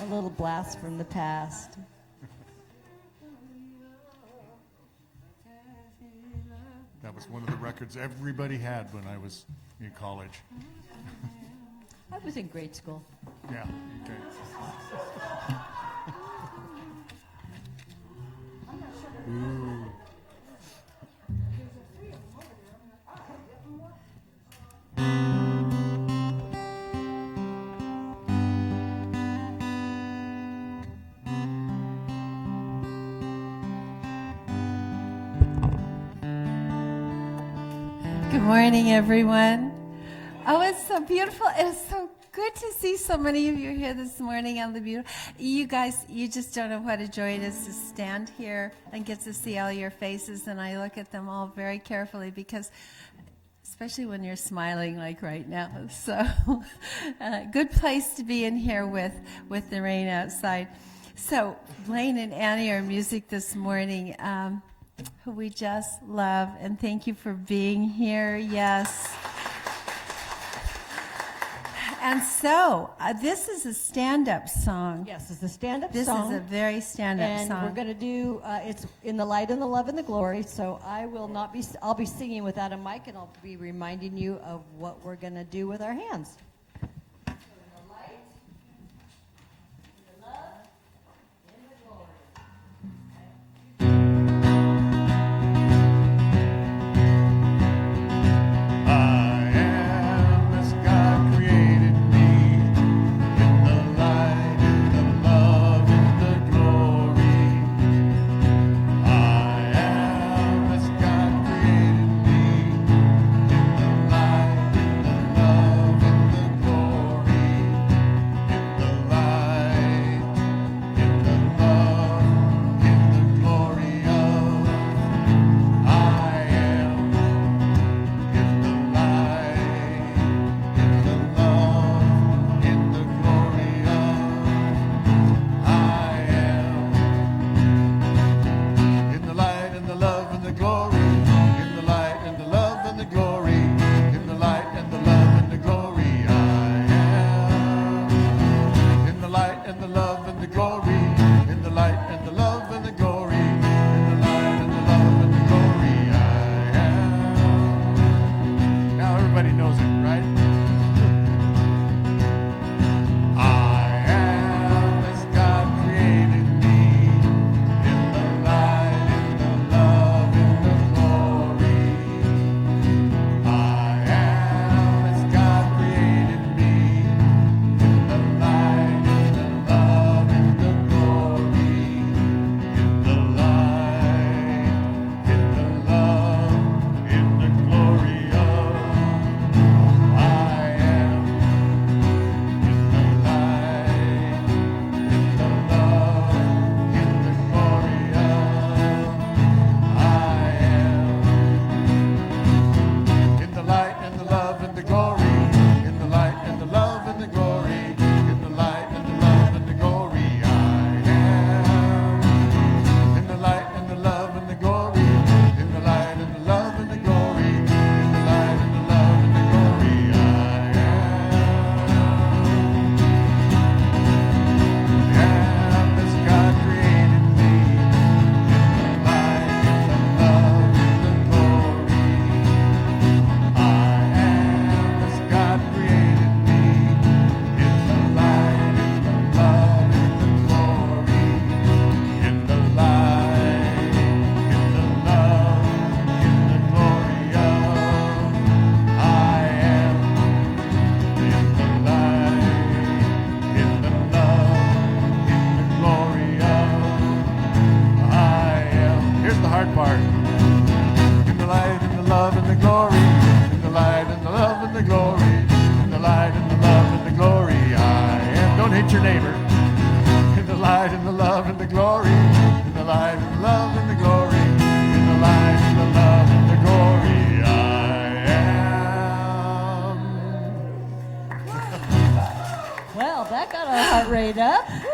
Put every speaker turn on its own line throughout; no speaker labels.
A little blast from the past.
That was one of the records everybody had when I was in college.
I was in grade school.
Yeah, okay. Ooh.
Good morning, everyone. Oh, it's so beautiful. It's so good to see so many of you here this morning on the beautiful. You guys, you just don't know what a joy it is to stand here and get to see all your faces, and I look at them all very carefully because, especially when you're smiling like right now. So, good place to be in here with the rain outside. So, Blaine and Annie are music this morning. Who we just love, and thank you for being here. Yes. And so, this is a stand-up song.
Yes, it's a stand-up
This
song.
is a very stand-up song.
And we're going to do, it's In the Light and the Love and the Glory, so I'll be singing without a mic, and I'll be reminding you of what we're going to do with our hands.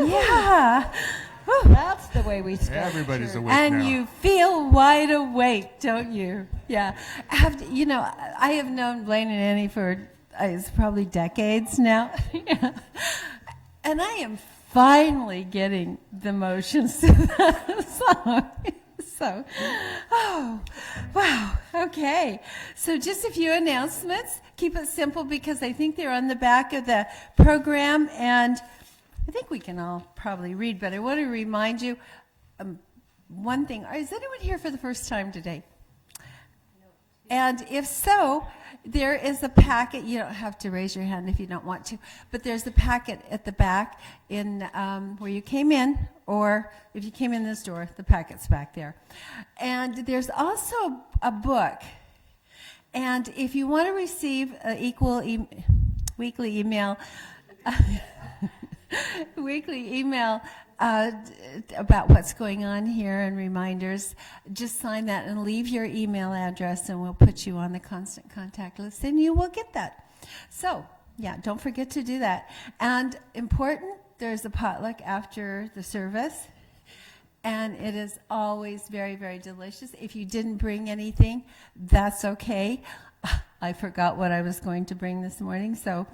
Yeah.
That's the way we start.
Everybody's awake
and
now.
you feel wide awake, don't you? Yeah. I have known Blaine and Annie for it's probably decades now. Yeah. And I am finally getting the motions to that song. So, oh, wow, okay. So just a few announcements. Keep it simple because I think they're on the back of the program, and I think we can all probably read, but I want to remind you one thing. Is anyone here for the first time today? And if so, there is a packet. You don't have to raise your hand if you don't want to, but there's a packet at the back in where you came in, or if you came in this door, the packet's back there. And there's also a book. And if you want to receive an weekly email, about what's going on here and reminders, just sign that and leave your email address, and we'll put you on the constant contact list, and you will get that. So, yeah, don't forget to do that. And important, there's a potluck after the service, and it is always very, very delicious. If you didn't bring anything, that's okay. I forgot what I was going to bring this morning, so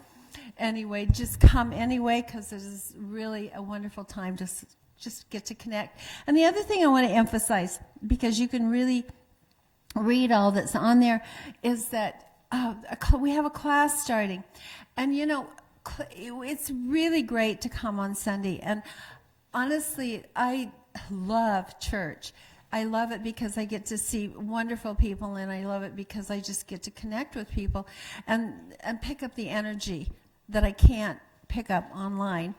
anyway, just come anyway, because this is really a wonderful time to just get to connect. And the other thing I want to emphasize, because you can really read all that's on there, is that we have a class starting. And, you know, it's really great to come on Sunday. And honestly, I love church. I love it because I get to see wonderful people, and I love it because I just get to connect with people and pick up the energy that I can't pick up online.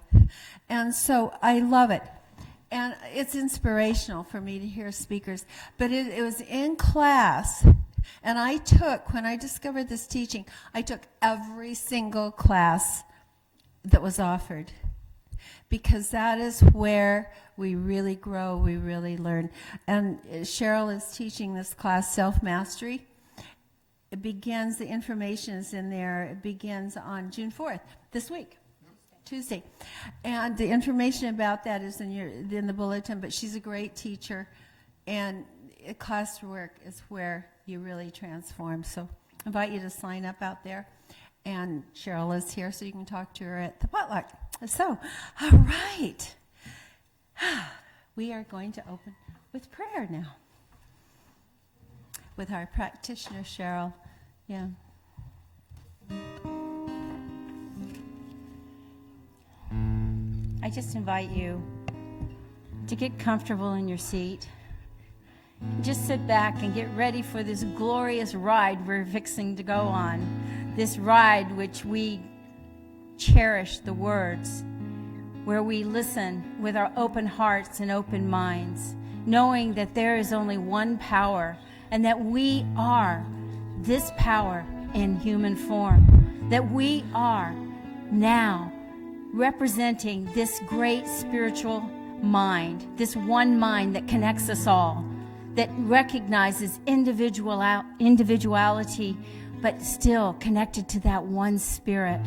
And so I love it. And it's inspirational for me to hear speakers. But it was in class, and when I discovered this teaching, I took every single class that was offered, because that is where we really grow, we really learn. And Cheryl is teaching this class, Self-Mastery. It begins, the information is in there, it begins on June 4th, this week, Tuesday. And the information about that is in the bulletin, but she's a great teacher, and classwork is where you really transform. So I invite you to sign up out there. And Cheryl is here, so you can talk to her at the potluck. So, all right. We are going to open with prayer now, with our practitioner, Cheryl. Yeah.
I just invite you to get comfortable in your seat. Just sit back and get ready for this glorious ride we're fixing to go on. This ride which we cherish the words, where we listen with our open hearts and open minds, knowing that there is only one power, and that we are this power in human form, that we are now representing this great spiritual mind, this one mind that connects us all, that recognizes individuality, but still connected to that one spirit.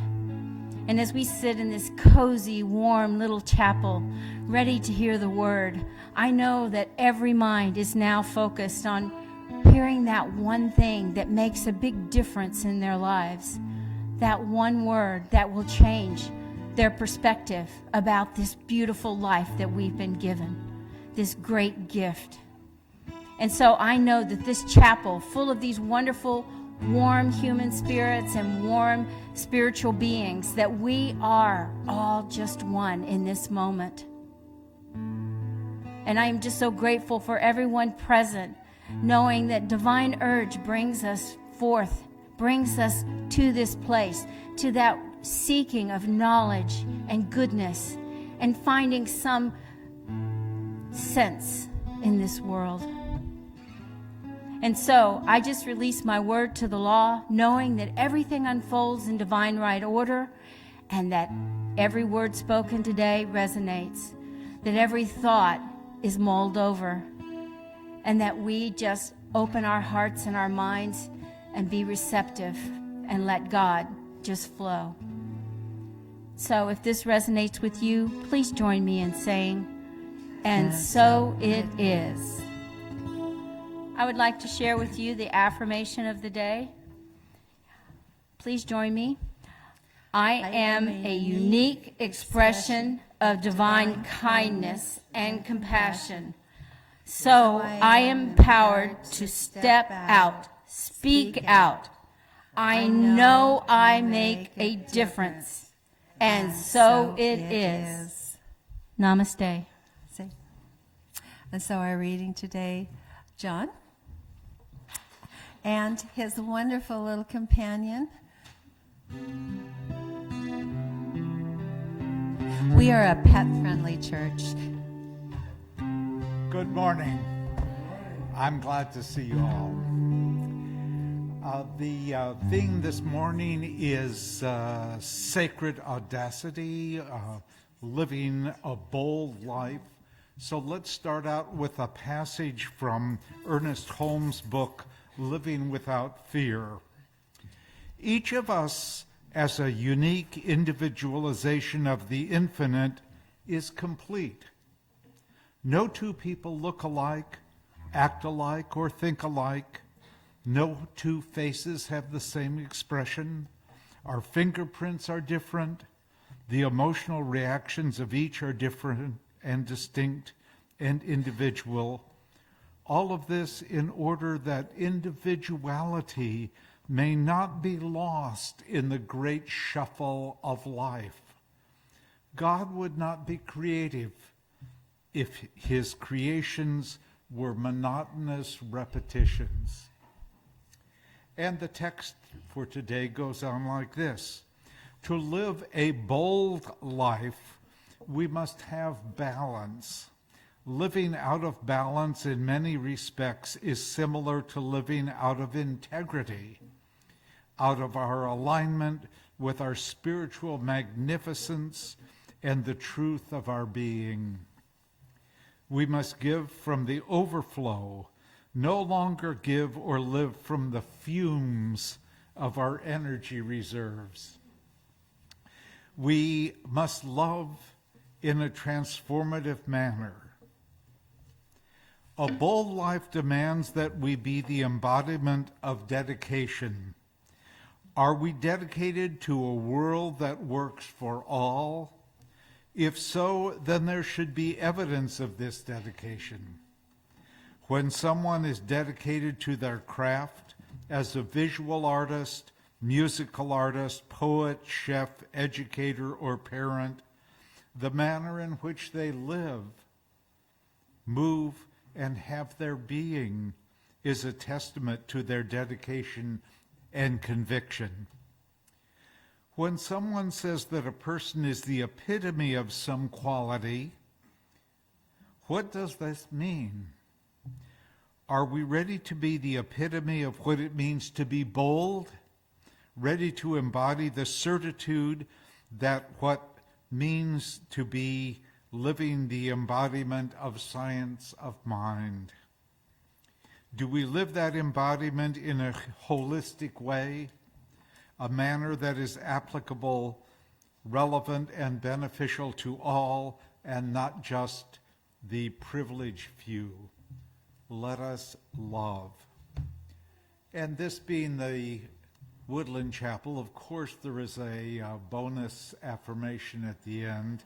And as we sit in this cozy, warm little chapel, ready to hear the word, I know that every mind is now focused on hearing that one thing that makes a big difference in their lives, that one word that will change their perspective about this beautiful life that we've been given, this great gift. And so I know that this chapel, full of these wonderful, warm human spirits and warm spiritual beings, that we are all just one in this moment. And I am just so grateful for everyone present, knowing that divine urge brings us forth, brings us to this place, to that seeking of knowledge and goodness, and finding some sense in this world. And so I just release my word to the law, knowing that everything unfolds in divine right order, and that every word spoken today resonates, that every thought is mulled over, and that we just open our hearts and our minds and be receptive and let God just flow. So if this resonates with you, please join me in saying, "And so it is." I would like to share with you the affirmation of the day. Please join me. I am a unique expression of divine kindness and compassion. So I am empowered to step out, speak out. I know I make a difference. And so it is. Namaste.
See? And so our reading today, John and his wonderful little companion. We are a pet-friendly church.
Good morning. I'm glad to see you all. The theme this morning is sacred audacity, living a bold life. So let's start out with a passage from Ernest Holmes' book, Living Without Fear. Each of us, as a unique individualization of the infinite, is complete. No two people look alike, act alike, or think alike. No two faces have the same expression. Our fingerprints are different. The emotional reactions of each are different and distinct and individual. All of this in order that individuality may not be lost in the great shuffle of life. God would not be creative if his creations were monotonous repetitions. And the text for today goes on like this. To live a bold life, we must have balance. Living out of balance in many respects is similar to living out of integrity, out of our alignment with our spiritual magnificence and the truth of our being. We must give from the overflow, no longer give or live from the fumes of our energy reserves. We must love in a transformative manner. A bold life demands that we be the embodiment of dedication. Are we dedicated to a world that works for all? If so, then there should be evidence of this dedication. When someone is dedicated to their craft as a visual artist, musical artist, poet, chef, educator, or parent, the manner in which they live, move, and have their being is a testament to their dedication and conviction. When someone says that a person is the epitome of some quality, what does this mean? Are we ready to be the epitome of what it means to be bold, ready to embody the certitude that what means to be living the embodiment of science of mind? Do we live that embodiment in a holistic way, a manner that is applicable, relevant, and beneficial to all, and not just the privileged few? Let us love. And this being the Woodland Chapel, of course there is a bonus affirmation at the end.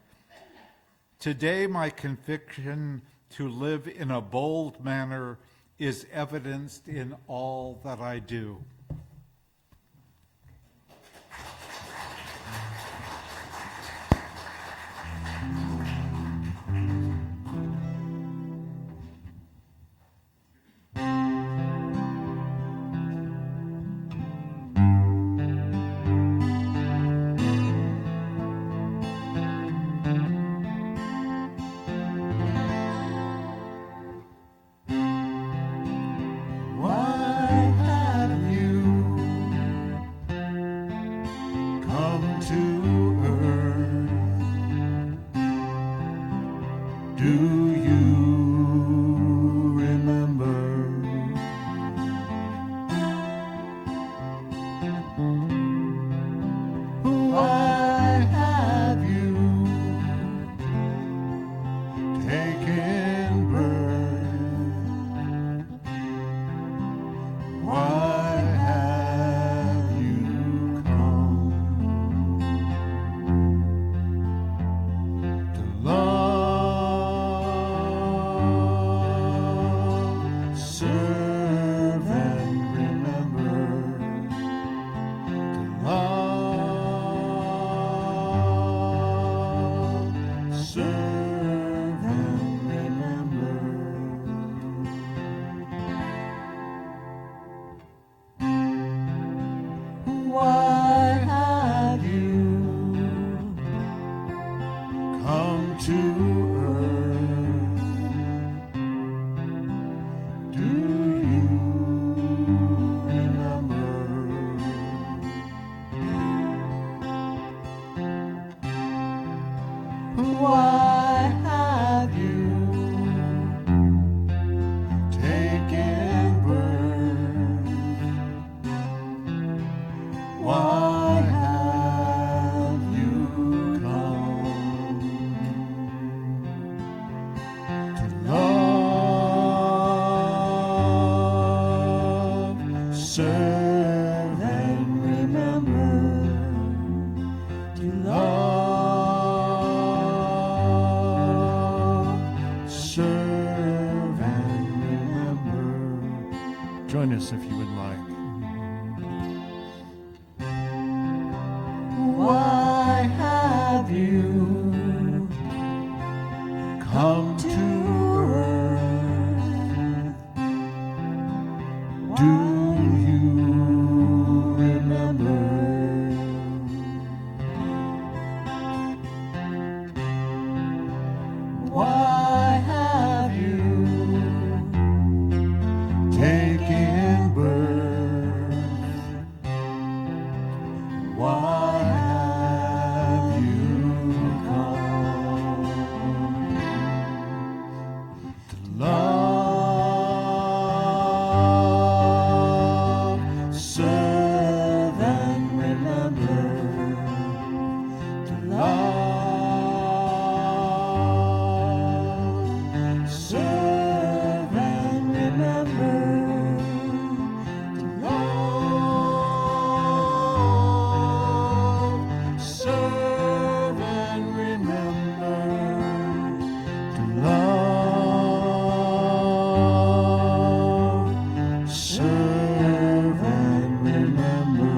Today my conviction to live in a bold manner is evidenced in all that I do.
Why have you
to earth. Do you remember? Why have you taken birth? Why have you come to love, serve, and remember? To love, serve, and remember. Join us if you would like. Why have you come to earth? Do you remember? Why have you taken birth? Why have you come to love, serve, and remember? To love, serve, and remember. To love, serve, and remember. To love, serve, and remember.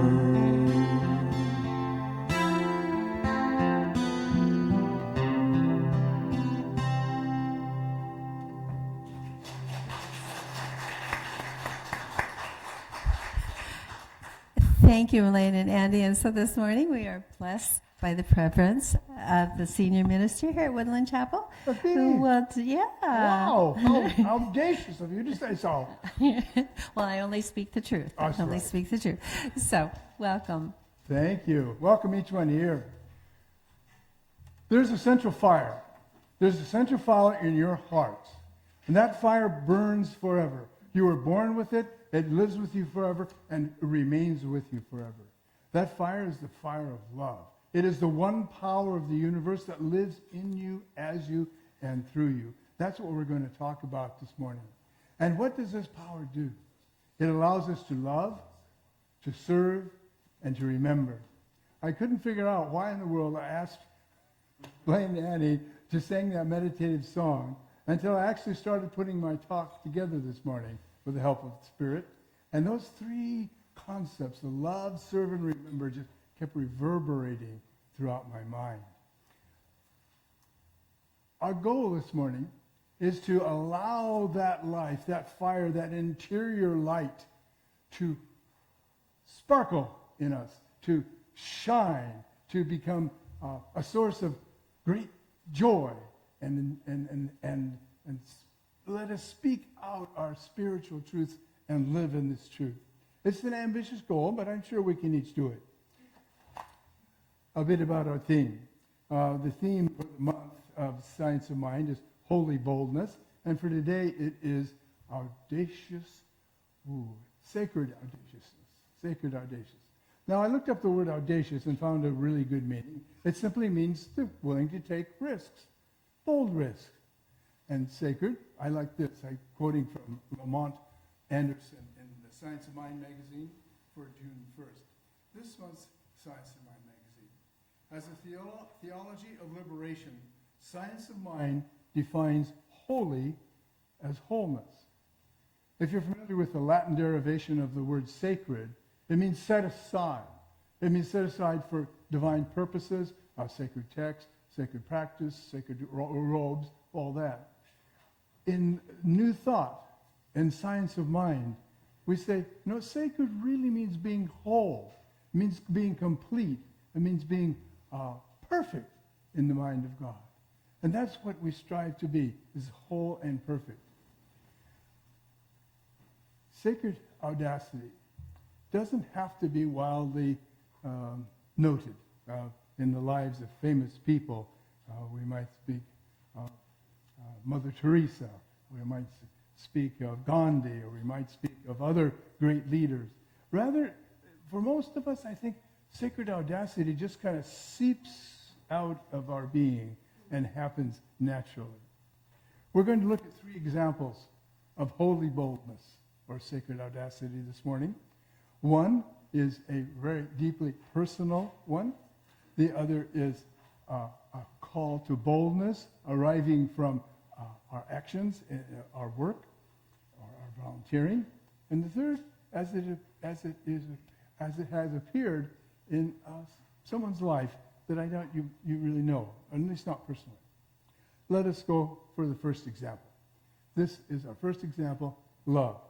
Thank you, Elaine and Andy. And so this morning we are blessed by the presence of the senior minister here at Woodland Chapel. Who will,
Wow, how audacious of you to say so.
Well, I only speak the truth. I
That's
only
right.
speak the truth. So, welcome.
Thank you. Welcome each one here. There's a central fire. There's a central fire in your hearts. And that fire burns forever. You were born with it, it lives with you forever, and it remains with you forever. That fire is the fire of love. It is the one power of the universe that lives in you, as you, and through you. That's what we're going to talk about this morning. And what does this power do? It allows us to love, to serve, and to remember. I couldn't figure out why in the world I asked Blaine and Annie to sing that meditative song until I actually started putting my talk together this morning with the help of the Spirit. And those three concepts, the love, serve, and remember, just kept reverberating throughout my mind. Our goal this morning is to allow that life, that fire, that interior light to sparkle in us, to shine, to become a source of great joy, and let us speak out our spiritual truths and live in this truth. It's an ambitious goal, but I'm sure we can each do it. A bit about our theme. The theme for the month of Science of Mind is Holy Boldness, and for today it is audacious, sacred audaciousness, sacred audaciousness. Now I looked up the word audacious and found a really good meaning. It simply means willing to take risks, bold risks. And sacred, I like this. I'm quoting from Lamont Anderson in the Science of Mind magazine for June 1st. This month's Science of Mind magazine. As a theology of liberation, Science of Mind defines holy as wholeness. If you're familiar with the Latin derivation of the word sacred, it means set aside. It means set aside for divine purposes, sacred text, sacred practice, sacred robes, all that. In New Thought, in Science of Mind, we say, no, sacred really means being whole. It means being complete. It means being perfect in the mind of God. And that's what we strive to be, is whole and perfect. Sacred audacity doesn't have to be wildly noted in the lives of famous people. We might speak of Mother Teresa. We might speak of Gandhi, or we might speak of other great leaders. Rather, for most of us, I think sacred audacity just kind of seeps out of our being and happens naturally. We're going to look at 3 examples of holy boldness or sacred audacity this morning. One is a very deeply personal one. The other is a call to boldness arriving from our actions, our work, or our volunteering. And the third, as it has appeared in someone's life that I doubt you really know, at least not personally. Let us go for the first example. This is our first example, love.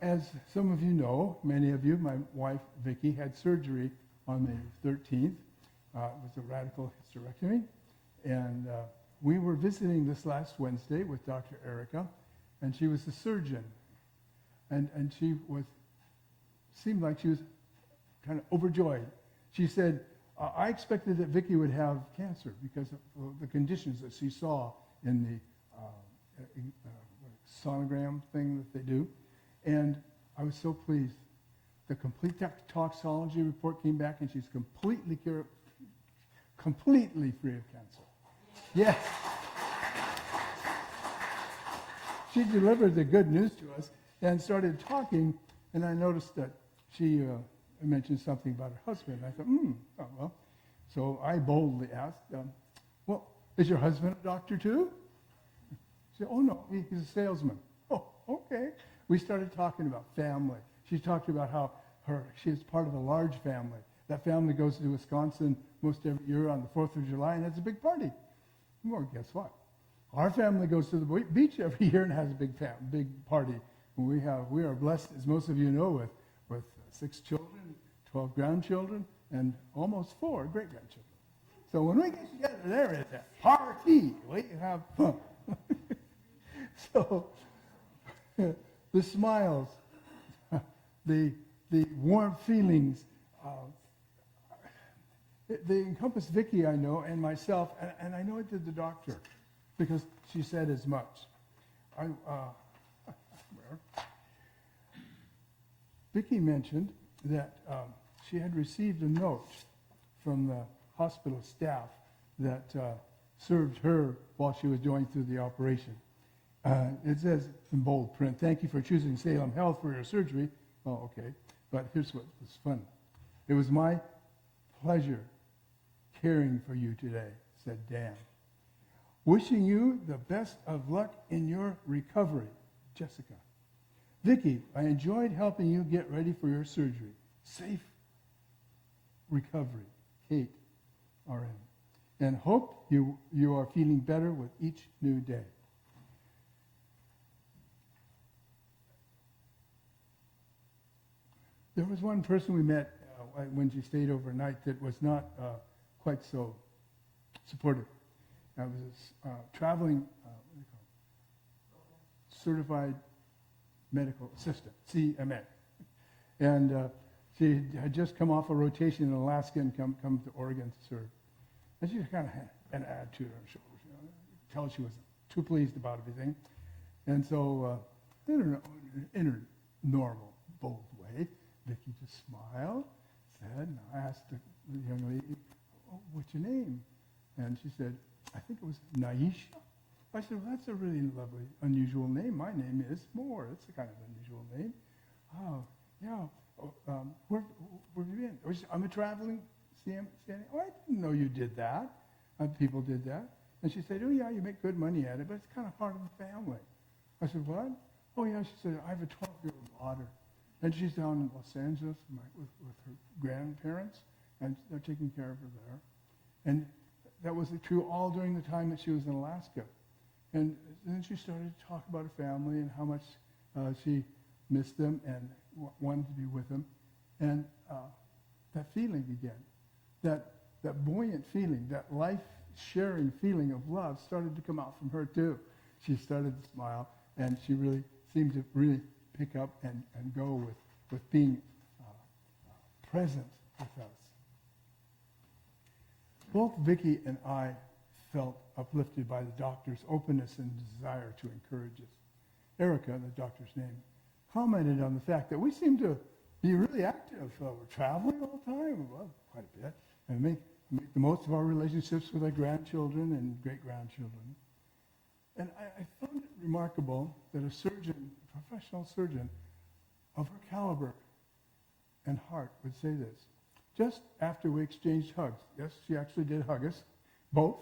As some of you know, many of you, my wife Vicki had surgery on the 13th. It was a radical hysterectomy. And we were visiting this last Wednesday with Dr. Erica, and she was the surgeon. And she seemed like she was kind of overjoyed. She said, I expected that Vicki would have cancer because of the conditions that she saw in the sonogram thing that they do. And I was so pleased. The complete toxicology report came back, and she's completely free of cancer. Yes. She delivered the good news to us and started talking, and I noticed that she mentioned something about her husband. I thought, oh, well. So I boldly asked, well, is your husband a doctor too? She said, oh, no, he's a salesman. Oh, okay. We started talking about family. She talked about how she is part of a large family. That family goes to Wisconsin most every year on the 4th of July and has a big party. Well, guess what? Our family goes to the beach every year and has a big party. We are blessed, as most of you know, with 6 children, 12 grandchildren, and almost 4 great-grandchildren. So when we get together, there is a party. We have fun. So the smiles, the warm feelings, they encompass Vicki, I know, and myself, and I know it did the doctor, because she said as much. Vicki mentioned that she had received a note from the hospital staff that served her while she was going through the operation. It says in bold print, "Thank you for choosing Salem Health for your surgery." Oh, okay. But here's what was fun. "It was my pleasure caring for you today," said Dan. "Wishing you the best of luck in your recovery, Jessica. Vicki, I enjoyed helping you get ready for your surgery. Safe recovery, Kate, RN. And hope you are feeling better with each new day." There was one person we met when she stayed overnight that was not quite so supportive. I was traveling certified medical assistant, CMA. And she had just come off a rotation in Alaska and come to Oregon to serve. And she kind of had an attitude on her shoulders. You know, tell she wasn't too pleased about everything. And so in her normal, bold way, Vicki just smiled, said, and I asked the young lady, "Oh, what's your name?" And she said, "I think it was Naisha." I said, "Well, that's a really lovely, unusual name. My name is Maur. It's a kind of unusual name." "Oh, yeah. Oh, where have you been?" "I'm a traveling CM. Oh, I didn't know you did that. People did that." And she said, "Oh, yeah, you make good money at it, but it's kind of part of the family." I said, "What?" "Oh, yeah," she said, "I have a 12-year-old daughter. And she's down in Los Angeles with her grandparents, and they're taking care of her there." And that was true all during the time that she was in Alaska. And then she started to talk about her family and how much she missed them and wanted to be with them. And that feeling again, that buoyant feeling, that life sharing feeling of love started to come out from her too. She started to smile, and she really seemed to really pick up and go with being present with us. Both Vicki and I felt uplifted by the doctor's openness and desire to encourage us. Erica, the doctor's name, commented on the fact that we seem to be really active. We're traveling all the time, well, quite a bit, and make the most of our relationships with our grandchildren and great-grandchildren. And I found it remarkable that a surgeon, a professional surgeon of her caliber and heart would say this. Just after we exchanged hugs, yes, she actually did hug us, both,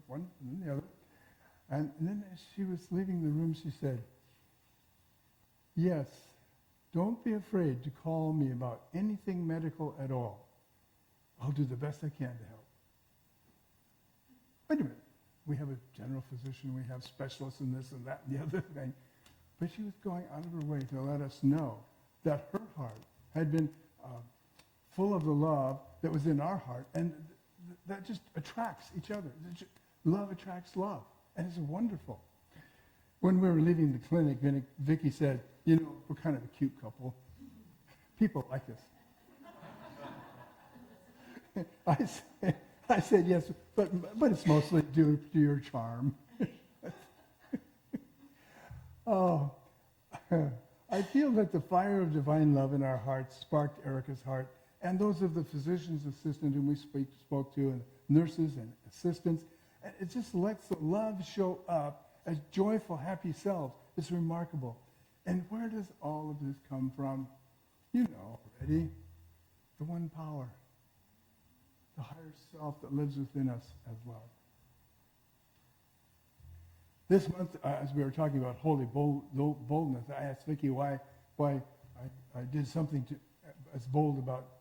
one and then the other. And then as she was leaving the room, she said, "Yes, don't be afraid to call me about anything medical at all. I'll do the best I can to help." Wait a minute. We have a general physician, we have specialists in this and that and the other thing. But she was going out of her way to let us know that her heart had been full of the love that was in our heart, and that just attracts each other. Love attracts love, and it's wonderful. When we were leaving the clinic, Vicki said, "You know, we're kind of a cute couple. People like us." I said, "Yes, but it's mostly due to your charm." Oh, I feel that the fire of divine love in our hearts sparked Erica's heart and those of the physician's assistant whom we spoke to, and nurses and assistants. And it just lets the love show up as joyful, happy selves. It's remarkable. And where does all of this come from? You know already. The one power. The higher self that lives within us as love. This month, as we were talking about holy boldness, I asked Vicki why I did something as bold about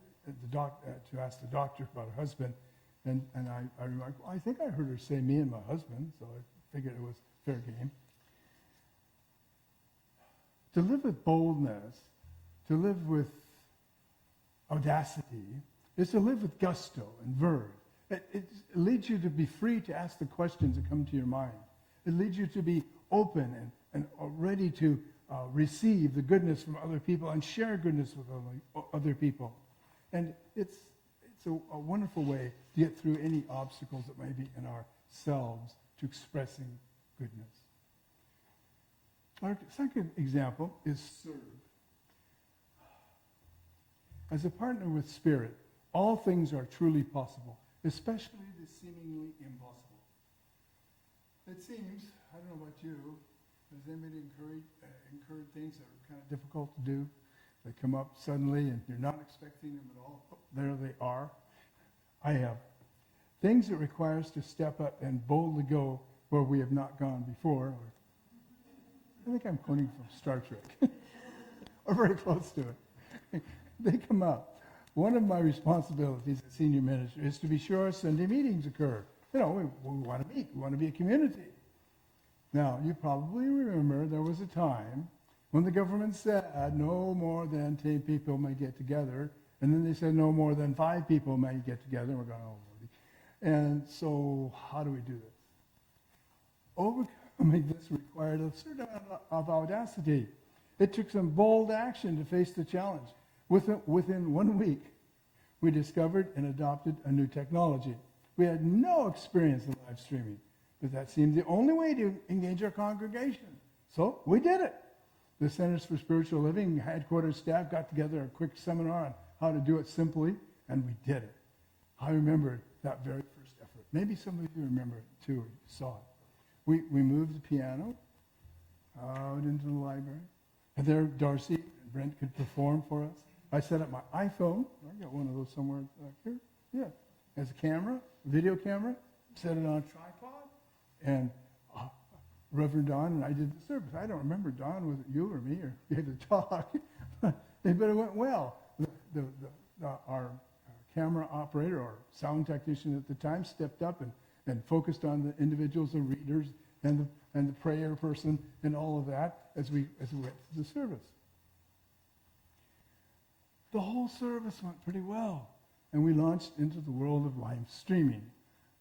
to ask the doctor about her husband. And I remarked, well, I think I heard her say me and my husband, so I figured it was fair game. To live with boldness, to live with audacity, is to live with gusto and verve. It leads you to be free to ask the questions that come to your mind. It leads you to be open and ready to receive the goodness from other people and share goodness with other people. And it's a wonderful way to get through any obstacles that may be in ourselves to expressing goodness. Our second example is serve. As a partner with Spirit, all things are truly possible, especially the seemingly impossible. It seems, I don't know about you, has anybody incurred things that are kind of difficult to do? They come up suddenly and you're not expecting them at all. Oh, there they are. I have. Things that require us to step up and boldly go where we have not gone before. I think I'm quoting from Star Trek. Or very close to it. They come up. One of my responsibilities as senior minister is to be sure our Sunday meetings occur. You know, we want to meet. We want to be a community. Now, you probably remember there was a time when the government said no more than 10 people may get together, and then they said no more than 5 people may get together, and we're going, oh, Lordy. And so how do we do this? Overcoming this required a certain amount of audacity. It took some bold action to face the challenge. Within 1 week, we discovered and adopted a new technology. We had no experience in live streaming, but that seemed the only way to engage our congregation. So we did it. The Centers for Spiritual Living headquarters staff got together a quick seminar on how to do it simply, and we did it. I remember that very first effort. Maybe some of you remember it too, or you saw it. We moved the piano out into the library, and there Darcy and Brent could perform for us. I set up my iPhone. I got one of those somewhere back here. Yeah, as a camera, video camera. Set it on a tripod, and Reverend Don and I did the service. I don't remember, Don, was it you or me or gave the talk? But it went well. Our camera operator or sound technician at the time stepped up and focused on the individuals, the readers, and the prayer person, and all of that as we went through the service. The whole service went pretty well, and we launched into the world of live streaming.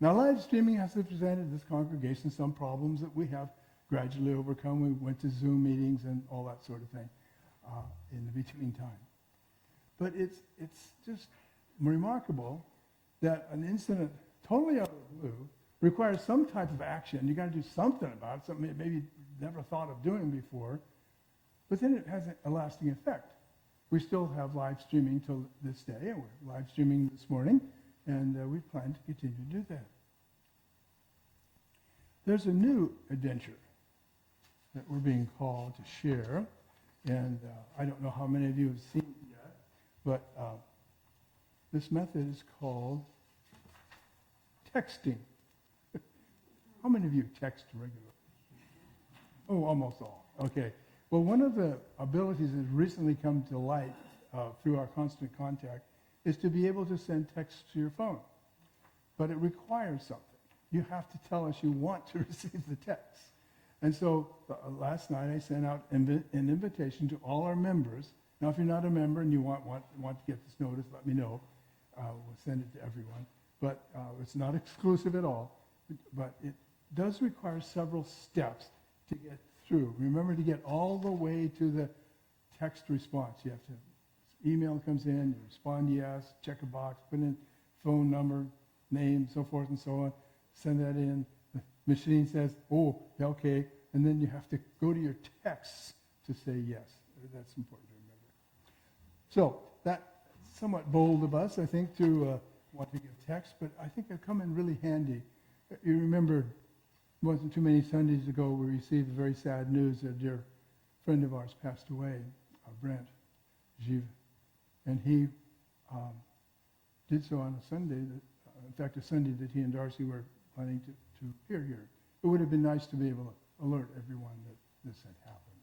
Now, live streaming has presented this congregation some problems that we have gradually overcome. We went to Zoom meetings and all that sort of thing in the between time. But it's just remarkable that an incident totally out of the blue requires some type of action. You got to do something about it, something maybe you never thought of doing before. But then it has a lasting effect. We still have live streaming till this day, and we're live streaming this morning, and we plan to continue to do that. There's a new adventure that we're being called to share, and I don't know how many of you have seen it yet, but this method is called texting. How many of you text regularly? Oh, almost all. Okay. Well, one of the abilities that has recently come to light through our constant contact is to be able to send texts to your phone. But it requires something. You have to tell us you want to receive the text. And so last night I sent out an invitation to all our members. Now, if you're not a member and you want to get this notice, let me know. We'll send it to everyone. But it's not exclusive at all. But it does require several steps to get through. Remember to get all the way to the text response. You have to, email comes in, you respond yes, check a box, put in phone number, name, so forth and so on, send that in. The machine says, oh, okay, and then you have to go to your texts to say yes. That's important to remember. So that's somewhat bold of us, I think, to want to give text, but I think they'll come in really handy. You remember, it wasn't too many Sundays ago, we received the very sad news that a dear friend of ours passed away, Brent Givre, and he did so on a Sunday, in fact, a Sunday that he and Darcy were planning to appear here. It would have been nice to be able to alert everyone that this had happened.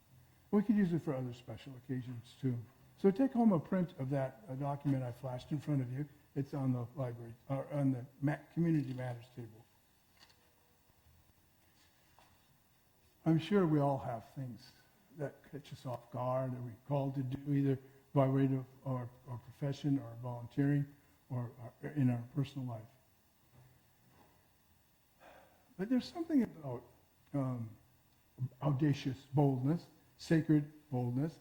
We could use it for other special occasions, too. So take home a print of that document I flashed in front of you. It's on the library, or on the Community Matters table. I'm sure we all have things that catch us off guard or we're called to do either by way of our profession or volunteering or in our personal life. But there's something about audacious boldness, sacred boldness.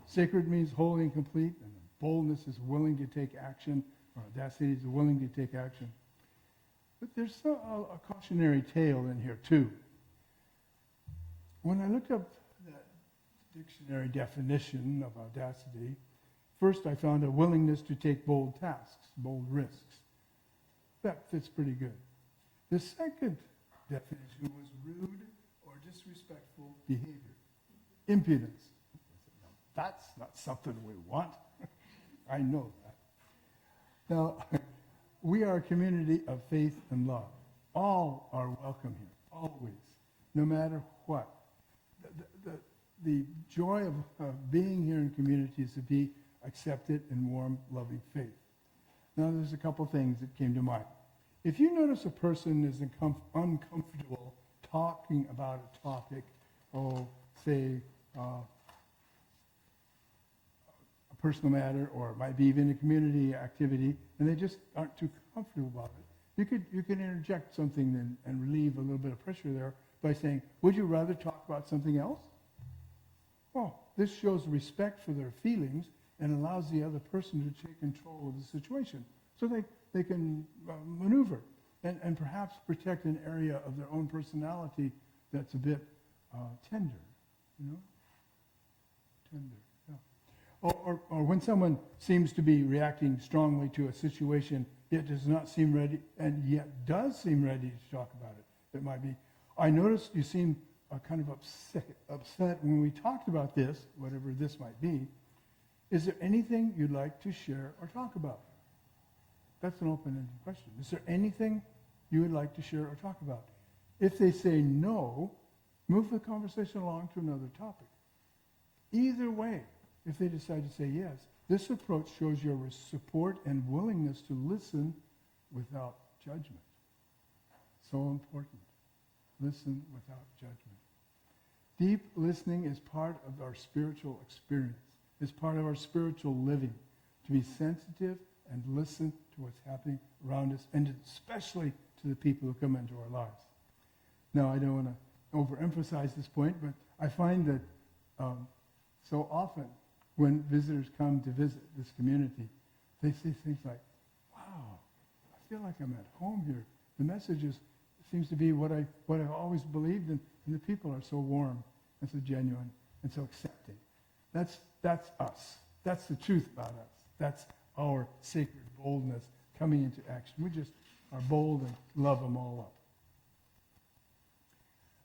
Sacred means holy and complete, and boldness is willing to take action, or audacity is willing to take action. But there's a cautionary tale in here, too. When I looked up that dictionary definition of audacity, first I found a willingness to take bold tasks, bold risks. That fits pretty good. The second definition was rude or disrespectful behavior. Impudence. That's not something we want. I know that. Now, we are a community of faith and love. All are welcome here, always, no matter what. The joy of being here in community is to be accepted in warm, loving faith. Now, there's a couple things that came to mind. If you notice a person is uncomfortable talking about a topic, say, a personal matter, or it might be even a community activity, and they just aren't too comfortable about it, you could interject something and relieve a little bit of pressure there by saying, would you rather talk about something else? Well, this shows respect for their feelings and allows the other person to take control of the situation so they can maneuver and perhaps protect an area of their own personality that's a bit tender, tender. Or when someone seems to be reacting strongly to a situation, yet does not seem ready, and yet does seem ready to talk about it. It might be, I noticed you seem kind of upset when we talked about this, whatever this might be. Is there anything you'd like to share or talk about? That's an open-ended question. Is there anything you would like to share or talk about? If they say no, move the conversation along to another topic. Either way, if they decide to say yes, this approach shows your support and willingness to listen without judgment. So important. Listen without judgment. Deep listening is part of our spiritual experience. It's part of our spiritual living. To be sensitive and listen to what's happening around us, and especially to the people who come into our lives. Now, I don't want to overemphasize this point, but I find that so often when visitors come to visit this community, they say things like, wow, I feel like I'm at home here. The messages seems to be what I've always believed, and the people are so warm and so genuine and so accepting. That's us. That's the truth about us. That's our sacred boldness coming into action. We just are bold and love them all up.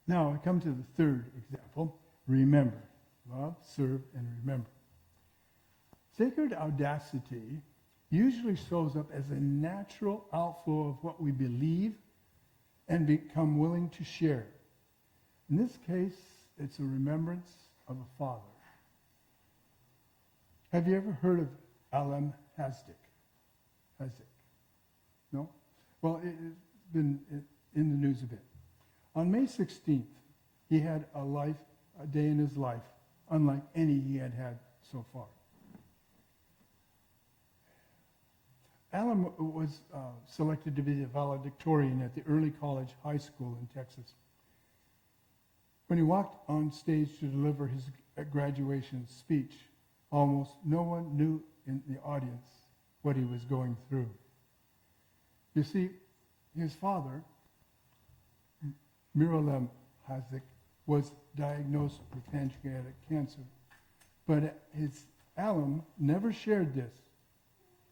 Now, I come to the third example. Remember. Love, serve, and remember. Sacred audacity usually shows up as a natural outflow of what we believe and become willing to share. In this case, it's a remembrance of a father. Have you ever heard of Alan Hasdick? No? Well, it's been in the news a bit. On May 16th, he had a day in his life, unlike any he had had so far. Alan was selected to be the valedictorian at the early college high school in Texas. When he walked on stage to deliver his graduation speech, almost no one knew in the audience what he was going through. You see, his father, Miralem Hasdick, was diagnosed with pancreatic cancer. But Alan never shared this,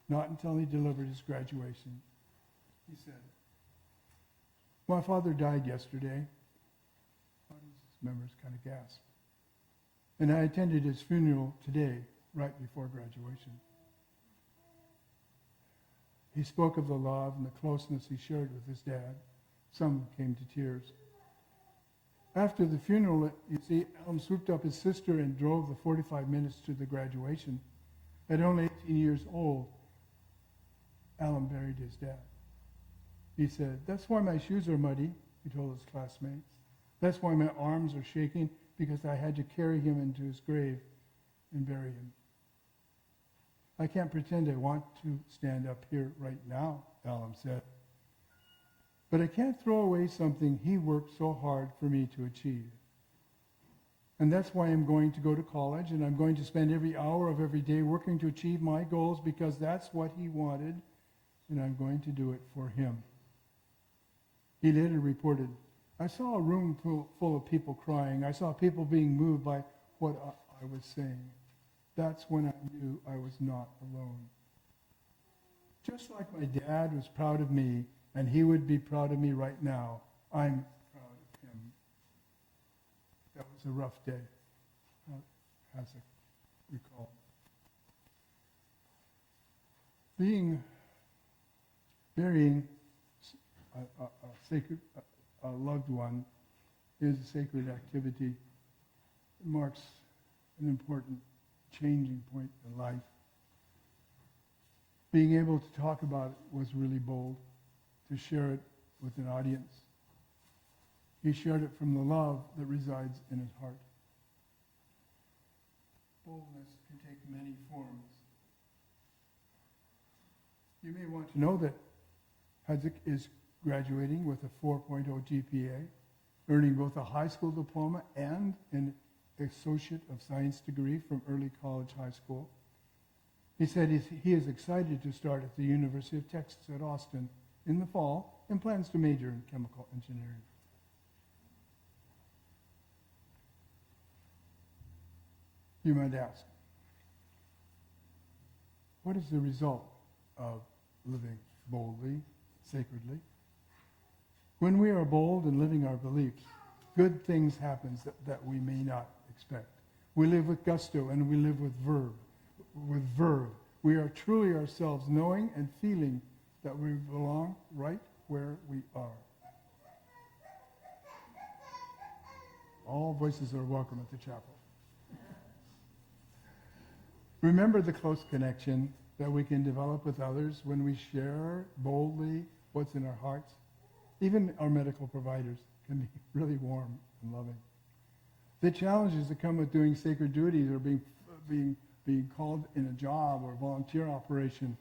not until he delivered his graduation. He said, my father died yesterday. Audience members kind of gasped. And I attended his funeral today, right before graduation. He spoke of the love and the closeness he shared with his dad. Some came to tears. After the funeral, you see, Alan swooped up his sister and drove the 45 minutes to the graduation. At only 18 years old, Alan buried his dad. He said, that's why my shoes are muddy, he told his classmates. That's why my arms are shaking, because I had to carry him into his grave and bury him. I can't pretend I want to stand up here right now, Alan said. But I can't throw away something he worked so hard for me to achieve. And that's why I'm going to go to college, and I'm going to spend every hour of every day working to achieve my goals, because that's what he wanted, and I'm going to do it for him. He later reported, I saw a room full of people crying. I saw people being moved by what I was saying. That's when I knew I was not alone. Just like my dad was proud of me, and he would be proud of me right now, I'm proud of him. That was a rough day, as I recall. Burying a loved one is a sacred activity. It marks an important changing point in life. Being able to talk about it was really bold, to share it with an audience. He shared it from the love that resides in his heart. Boldness can take many forms. You may want to know that Hadzik is graduating with a 4.0 GPA, earning both a high school diploma and an Associate of Science degree from Early College High School. He said he is excited to start at the University of Texas at Austin in the fall and plans to major in chemical engineering. You might ask, what is the result of living boldly, sacredly? When we are bold and living our beliefs, good things happen that we may not expect. We live with gusto and we live with verve. We are truly ourselves, knowing and feeling that we belong right where we are. All voices are welcome at the chapel. Remember the close connection that we can develop with others when we share boldly what's in our hearts. Even our medical providers can be really warm and loving. The challenges that come with doing sacred duties or being called in a job or volunteer operation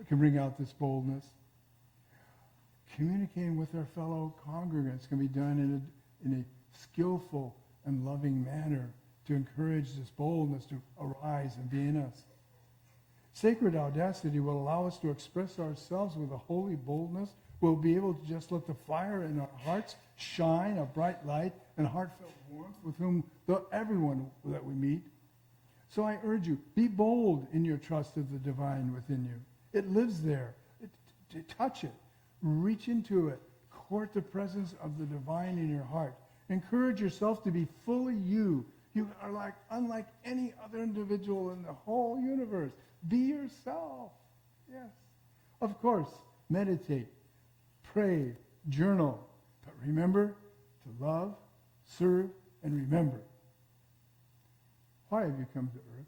can bring out this boldness. communicating with our fellow congregants can be done in a skillful and loving manner to encourage this boldness to arise and be in us. Sacred audacity will allow us to express ourselves with a holy boldness. We'll be able to just let the fire in our hearts shine, a bright light and heartfelt warmth with whom everyone that we meet. So I urge you, be bold in your trust of the divine within you. It lives there. Touch it. Reach into it. Court the presence of the divine in your heart. Encourage yourself to be fully you. You are unlike any other individual in the whole universe. Be yourself. Yes. Of course, meditate, pray, journal. But remember to love, serve, and remember. Why have you come to earth?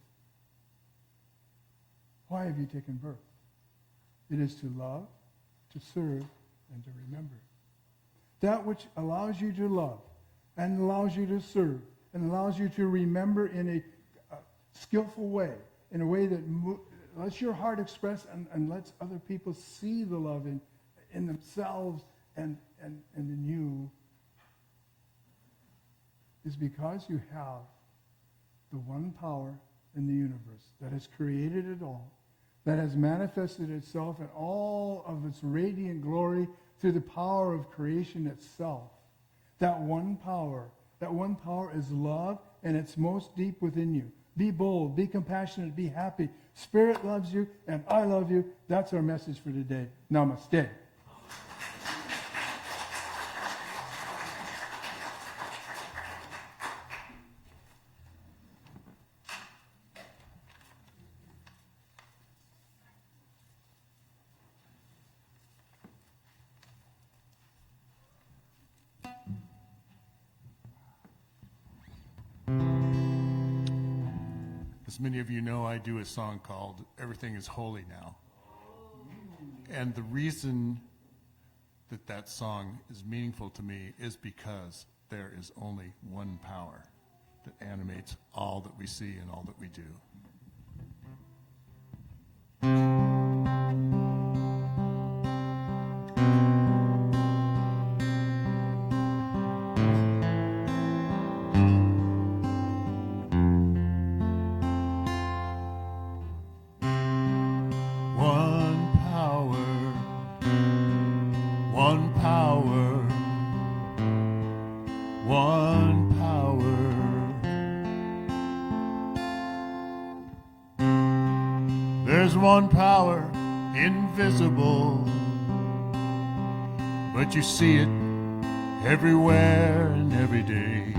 Why have you taken birth? It is to love, to serve, and to remember. That which allows you to love and allows you to serve and allows you to remember in a skillful way, in a way that lets your heart express and lets other people see the love in themselves and in you, is because you have the one power in the universe that has created it all, that has manifested itself in all of its radiant glory through the power of creation itself. That one power is love, and it's most deep within you. Be bold, be compassionate, be happy. Spirit loves you, and I love you. That's our message for today. Namaste.
As many of you know, I do a song called Everything is Holy Now. And the reason that that song is meaningful to me is because there is only one power that animates all that we see and all that we do. One power, there's one power invisible, but you see it everywhere and every day.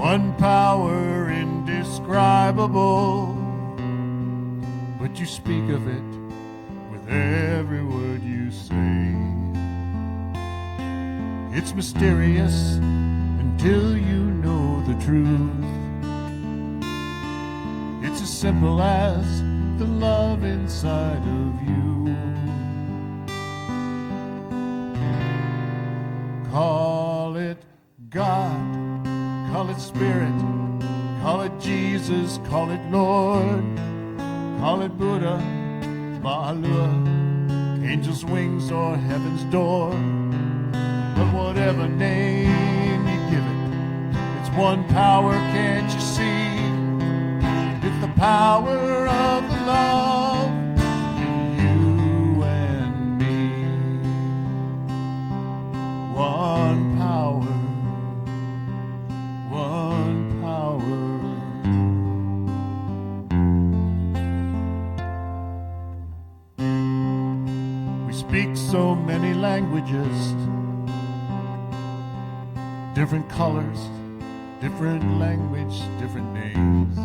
One power indescribable, but you speak of it with every word you say. It's mysterious until you know the truth. It's as simple as the love inside of you. Call it God, call it Spirit, call it Jesus, call it Lord, call it Buddha, Ma'alua, angel's wings or heaven's door. But whatever name you give it, it's one power, can't you see? It's the power of the love in you and me. One power, one power. We speak so many languages, different colors, different language, different names.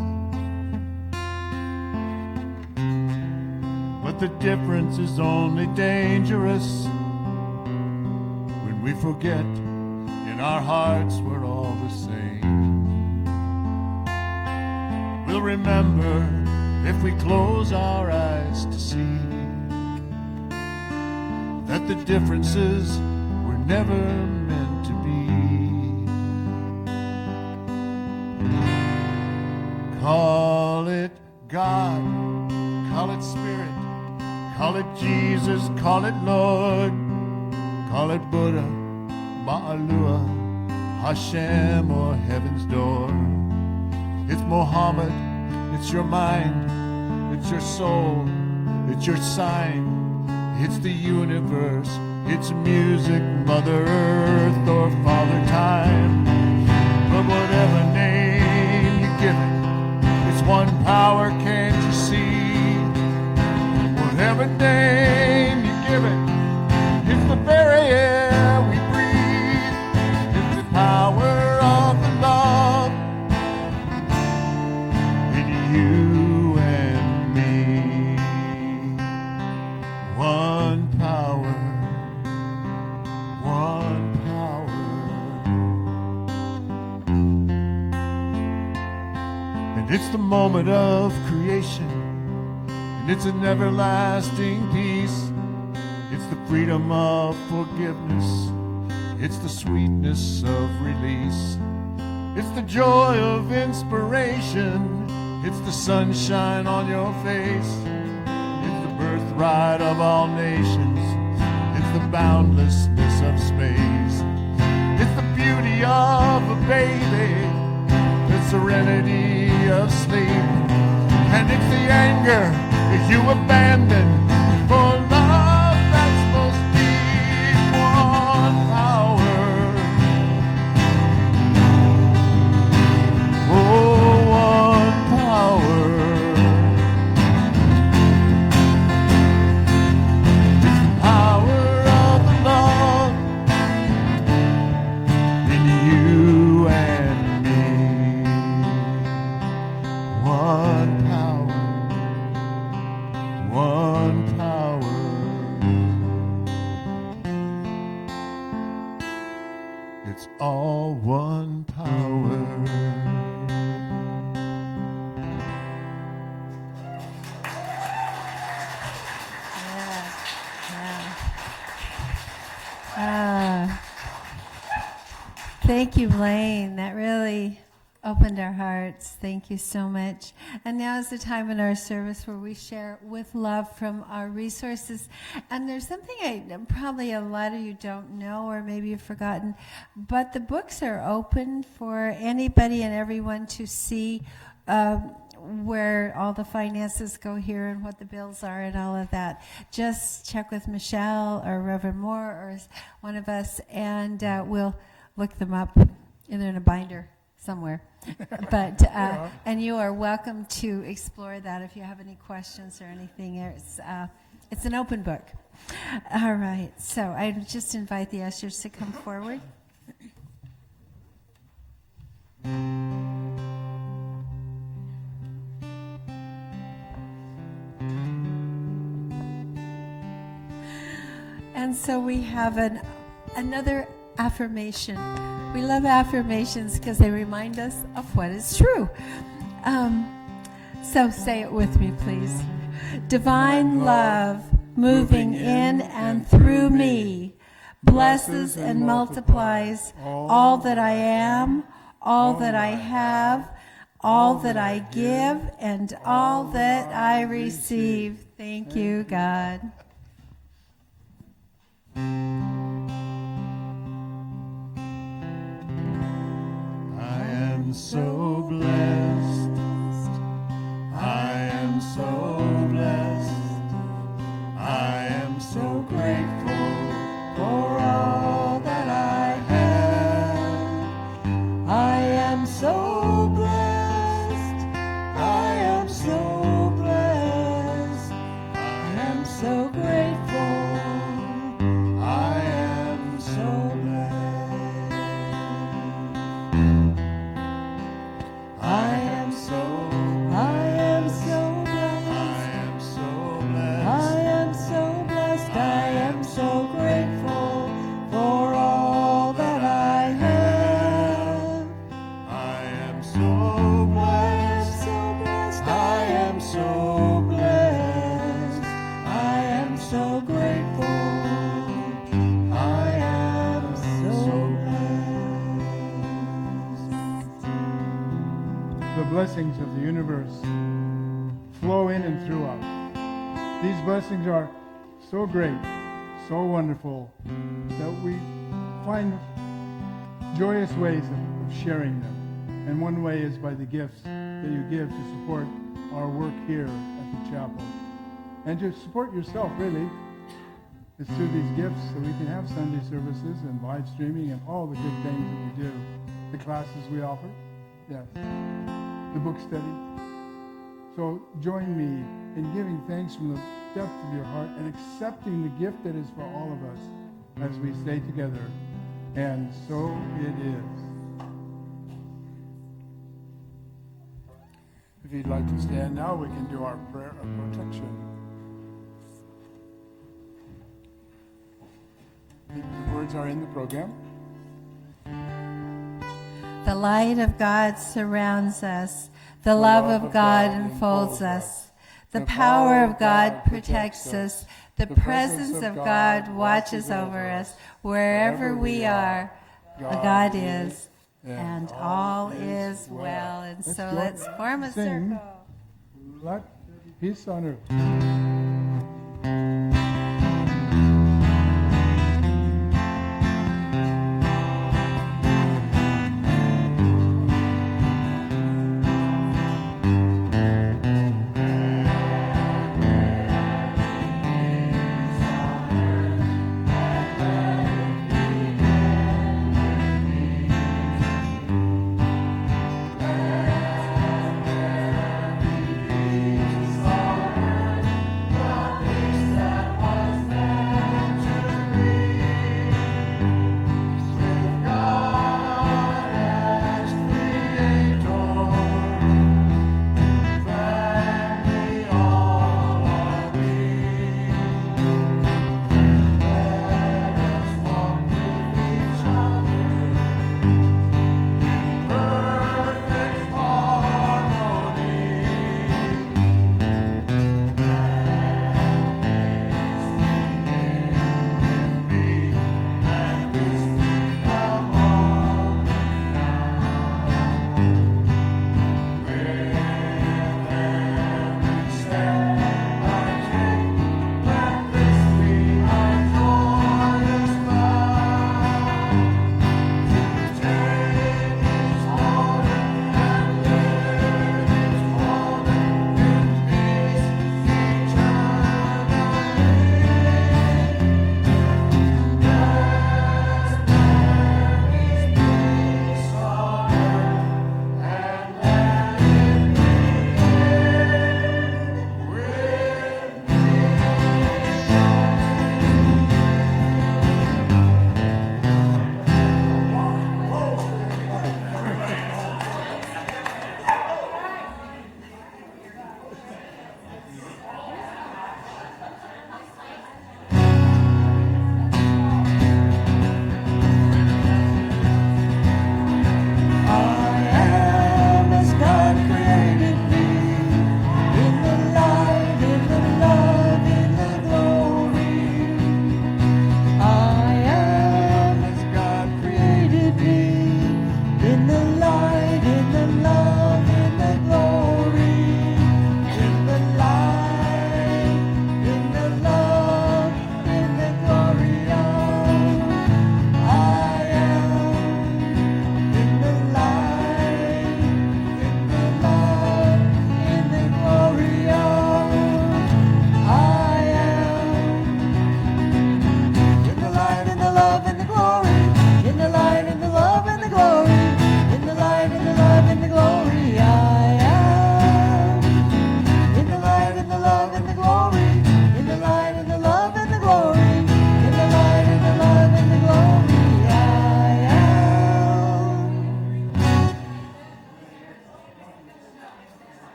But the difference is only dangerous when we forget in our hearts we're all the same. We'll remember if we close our eyes to see that the differences were never meant to be. Call it God, call it Spirit, Call it Jesus, call it Lord, call it Buddha, Ma'alua, Hashem, or heaven's door. It's Muhammad, it's your mind, it's your soul, it's your sign, it's the universe, it's music, Mother Earth, or Father Time. But whatever name you give it, it's one power, can't you see? Whatever name you give it, it's the very air we breathe. It's the power of the love in you and me. One power, one power. And it's the moment of creation. It's an everlasting peace. It's the freedom of forgiveness. It's the sweetness of release. It's the joy of inspiration. It's the sunshine on your face. It's the birthright of all nations. It's the boundlessness of space. It's the beauty of a baby. The serenity of sleep. And it's the anger that you abandon for love that's most deep. One power, oh, one power. It's the power of the love in you and me. One power, one power. It's all one power.
Thank you, Blaine. That really opened our hearts. Thank you so much. And now is the time in our service where we share with love from our resources. And there's something probably a lot of you don't know, or maybe you've forgotten, but the books are open for anybody and everyone to see where all the finances go here and what the bills are and all of that. Just check with Michelle or Reverend Moore or one of us, and we'll look them up. They're in a binder somewhere. But and you are welcome to explore that if you have any questions or anything. It's an open book. All right. So I just invite the ushers to come forward. And so we have another affirmation. We love affirmations because they remind us of what is true. So say it with me, please. Divine love moving in and through me blesses and multiplies all that I am, all that I have, all that I give, and all that I receive. Thank you, God.
I'm so blessed. I am so blessed. I am so grateful for all that I have. I am so blessed. I am so blessed. I am so grateful. I am so blessed. I am so blessed. I am so blessed. I am so grateful for all that I have. I am so blessed. I am so blessed. I am so grateful. I am so blessed.
The blessings of the universe flow in and through us. These blessings are so great, so wonderful, that we find joyous ways of sharing them. And one way is by the gifts that you give to support our work here at the chapel. And to support yourself, really. It's through these gifts that we can have Sunday services and live streaming and all the good things that we do. The classes we offer, yes. The book study. So join me in giving thanks from the depth of your heart and accepting the gift that is for all of us as we stay together. And so it is. If you'd like to stand now, we can do our prayer of protection. The words are in the program.
The light of God surrounds us. The love of God enfolds us. The power of God protects us. The presence of God watches over us. Wherever we are, God is. And all is well. And so let's form a circle.
Let peace on earth.